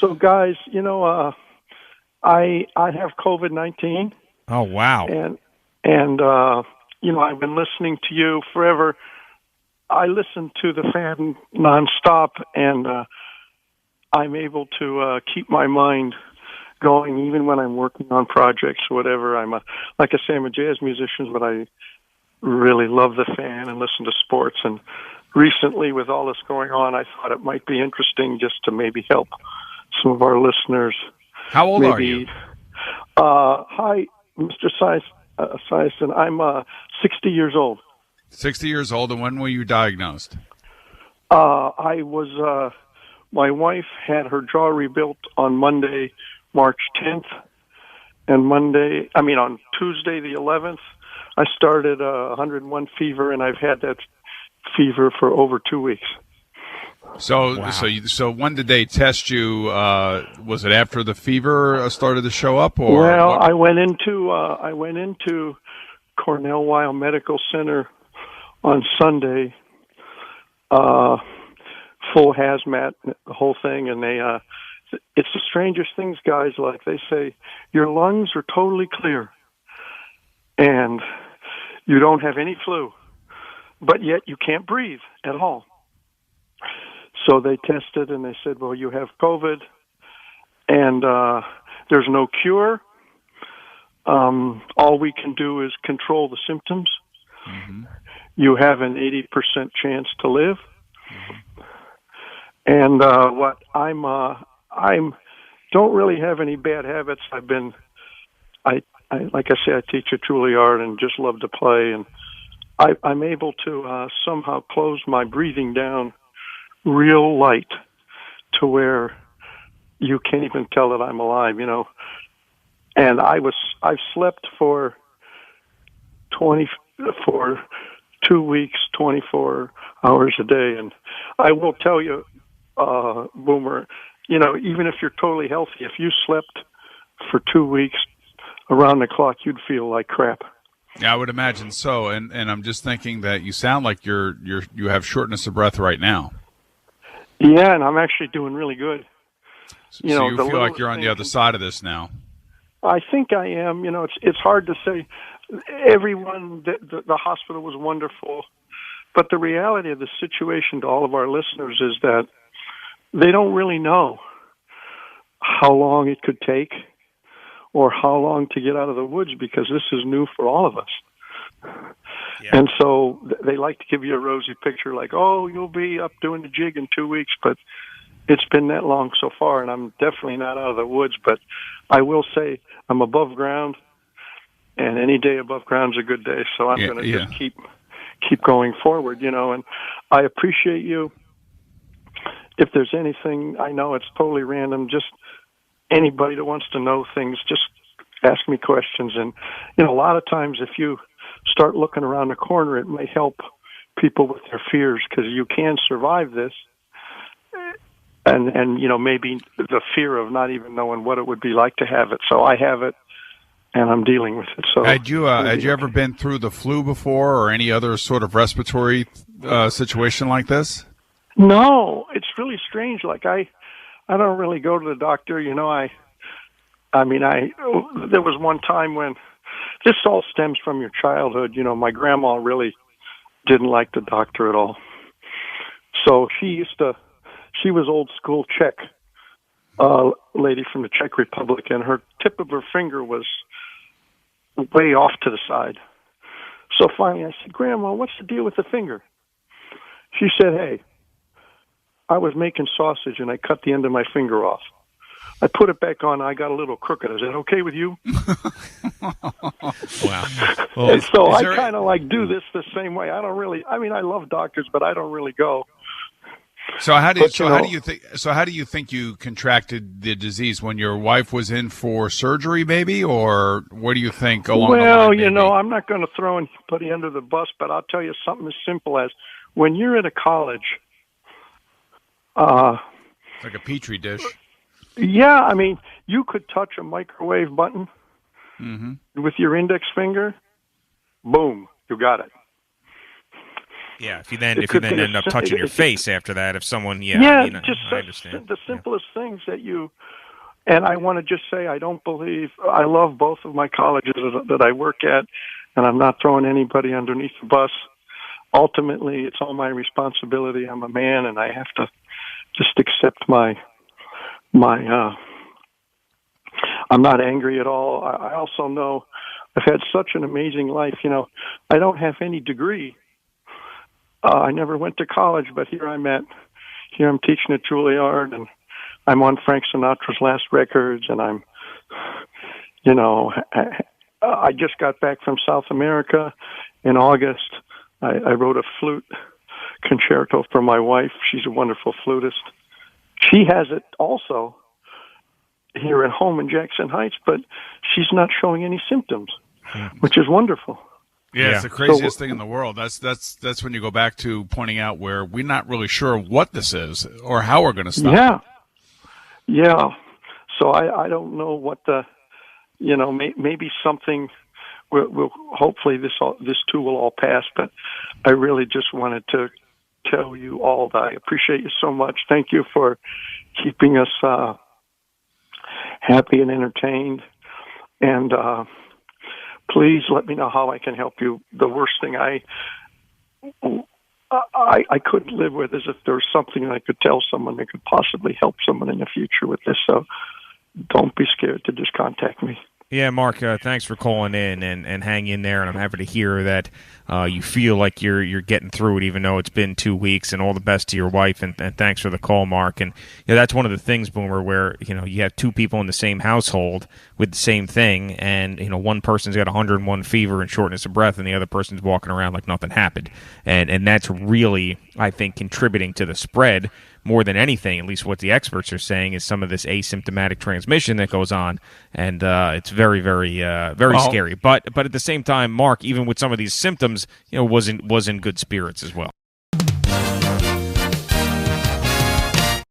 So, guys, I have COVID-19. Oh, wow. And I've been listening to you forever. I listen to the fan nonstop, and I'm able to keep my mind going even when I'm working on projects or whatever. Like I say, I'm a jazz musician, but I really love the fan and listen to sports. And recently, with all this going on, I thought it might be interesting just to maybe help some of our listeners. How old are you? Hi, Mr. Sison. I'm 60 years old. 60 years old, and when were you diagnosed? My wife had her jaw rebuilt on Monday, March 10th, and on Tuesday the 11th, I started 101 fever, and I've had that fever for over 2 weeks. So, wow. so when did they test you? Was it after the fever started to show up, or? Well, I went into Cornell Weill Medical Center on Sunday, full hazmat, the whole thing, and it's the strangest things, guys. Like they say, your lungs are totally clear, and you don't have any flu, but yet you can't breathe at all. So they tested, and they said, well, you have COVID, and there's no cure. All we can do is control the symptoms. Mm-hmm. You have an 80% chance to live. Mm-hmm. And what I'm don't really have any bad habits. I like I say, I teach at Juilliard and just love to play, and I'm able to somehow close my breathing down real light to where you can't even tell that I'm alive, And I've slept for 2 weeks, 24 hours a day, and I will tell you, Boomer, even if you're totally healthy, if you slept for 2 weeks around the clock, you'd feel like crap. Yeah, I would imagine so. And I'm just thinking that you sound like you have shortness of breath right now. Yeah, and I'm actually doing really good. So you feel like you're on the other side of this now. I think I am. It's hard to say. Everyone, the hospital was wonderful, but the reality of the situation to all of our listeners is that they don't really know how long it could take or how long to get out of the woods, because this is new for all of us. Yeah. And so they like to give you a rosy picture like, oh, you'll be up doing the jig in 2 weeks, but it's been that long so far, and I'm definitely not out of the woods. But I will say I'm above ground, and any day above ground is a good day, so I'm going to just keep going forward, and I appreciate you. If there's anything, I know it's totally random, just anybody that wants to know things, just ask me questions. And, a lot of times if you start looking around the corner, it may help people with their fears, because you can survive this. And maybe the fear of not even knowing what it would be like to have it. So I have it, and I'm dealing with it. So had you ever been through the flu before, or any other sort of respiratory situation like this? No, it's really strange. Like I don't really go to the doctor. There was one time when this all stems from your childhood. My grandma really didn't like the doctor at all. So she was old school Czech, lady from the Czech Republic, and her tip of her finger was way off to the side. So finally I said, Grandma, what's the deal with the finger? She said, hey, I was making sausage and I cut the end of my finger off. I put it back on. I got a little crooked. Is that okay with you? Wow. Well, and so I kind of do this the same way. I love doctors, but I don't really go. So how do you think you contracted the disease? When your wife was in for surgery, maybe, or what do you think along the line? Well, I'm not going to throw anybody under the bus, but I'll tell you something as simple as when you're at a college. It's like a petri dish. Yeah, you could touch a microwave button with your index finger. Boom, you got it. Yeah, if you then end up touching your face after that, if someone, I understand. The simplest things that you. And I want to just say I love both of my colleges that I work at, and I'm not throwing anybody underneath the bus. Ultimately, it's all my responsibility. I'm a man, and I have to just accept my. I'm not angry at all. I also know I've had such an amazing life. I don't have any degree. I never went to college, but here I'm teaching at Juilliard, and I'm on Frank Sinatra's last records, and I just got back from South America in August. I wrote a flute concerto for my wife. She's a wonderful flutist. She has it also here at home in Jackson Heights, but she's not showing any symptoms, which is wonderful. Yeah, it's the craziest thing in the world. That's when you go back to pointing out where we're not really sure what this is or how we're going to stop. Yeah. So I don't know what maybe something will hopefully this too will all pass, but I really just wanted to tell you all that I appreciate you so much. Thank you for keeping us happy and entertained, and please let me know how I can help you. The worst thing I couldn't live with is if there was something I could tell someone that could possibly help someone in the future with this. So don't be scared to just contact me. Yeah, Mark, thanks for calling in and hang in there, and I'm happy to hear that you feel like you're getting through it, even though it's been 2 weeks, and all the best to your wife, and thanks for the call, Mark. And that's one of the things, Boomer, where you have two people in the same household with the same thing, and one person's got 101 fever and shortness of breath, and the other person's walking around like nothing happened, and that's really, I think, contributing to the spread more than anything. At least what the experts are saying is some of this asymptomatic transmission that goes on, and it's very, very, very scary. But at the same time, Mark, even with some of these symptoms, was in good spirits as well.